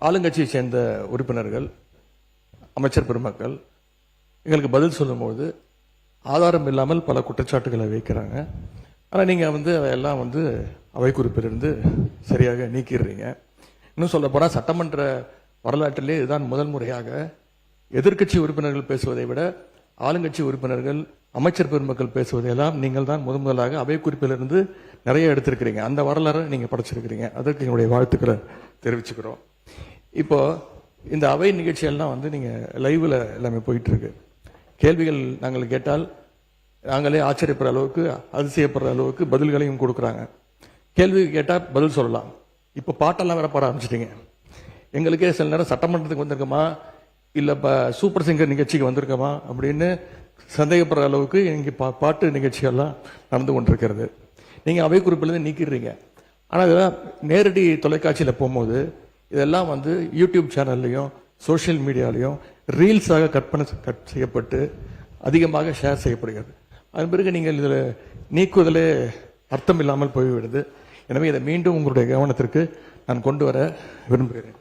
ஆளுங்கட்சியை சேர்ந்த உறுப்பினர்கள், அமைச்சர் பெருமக்கள் எங்களுக்கு பதில் சொல்லும்போது ஆதாரம் இல்லாமல் பல குற்றச்சாட்டுகளை வைக்கிறாங்க. ஆனால் நீங்கள் அதையெல்லாம் அவை குறிப்பிலிருந்து சரியாக நீக்கிடுறீங்க. இன்னும் சொல்ல போனால் சட்டமன்ற வரலாற்றிலே இதுதான் முதல் முறையாக எதிர்க்கட்சி உறுப்பினர்கள் பேசுவதை விட ஆளுங்கட்சி உறுப்பினர்கள், அமைச்சர் பெருமக்கள் பேசுவதையெல்லாம் நீங்கள் தான் முதலாக அவை குறிப்பிலிருந்து நிறைய எடுத்திருக்கிறீங்க. அந்த வரலாறு நீங்கள் படைச்சிருக்கிறீங்க. அதற்கு எங்களுடைய வாழ்த்துக்களை தெரிவிச்சுக்கிறோம். இப்போ இந்த அவை நிகழ்ச்சியெல்லாம் நீங்கள் லைவ்ல எல்லாமே போயிட்டு இருக்கு. கேள்விகள் நாங்கள் கேட்டால் நாங்களே ஆச்சரியப்படுற அளவுக்கு, அதிசயப்படுற அளவுக்கு பதில்களையும் கொடுக்குறாங்க. கேள்வி கேட்டால் பதில் சொல்லலாம். இப்போ பாட்டெல்லாம் வேற பாட ஆரம்பிச்சிட்டீங்க. எங்களுக்கே சில நேரம் சட்டமன்றத்துக்கு வந்திருக்கோமா இல்லை சூப்பர் சிங்கர் நிகழ்ச்சிக்கு வந்திருக்கோமா அப்படின்னு சந்தேகப்படுற அளவுக்கு இங்கே பாட்டு நிகழ்ச்சிகள்லாம் நடந்து கொண்டிருக்கிறது. நீங்கள் அவை குறிப்பிலிருந்து நீக்கிடுறீங்க. ஆனால் இதெல்லாம் நேரடி தொலைக்காட்சியில் போகும்போது இதெல்லாம் யூடியூப் சேனல்லையும் சோசியல் மீடியாலையும் ரீல்ஸாக கட் செய்யப்பட்டு அதிகமாக ஷேர் செய்யப்படுகிறது. அதன் பிறகு நீங்கள் இதில் நீக்குவதிலே அர்த்தம் இல்லாமல் போய்விடுது. எனவே இதை மீண்டும் உங்களுடைய கவனத்திற்கு நான் கொண்டு வர விரும்புகிறேன்.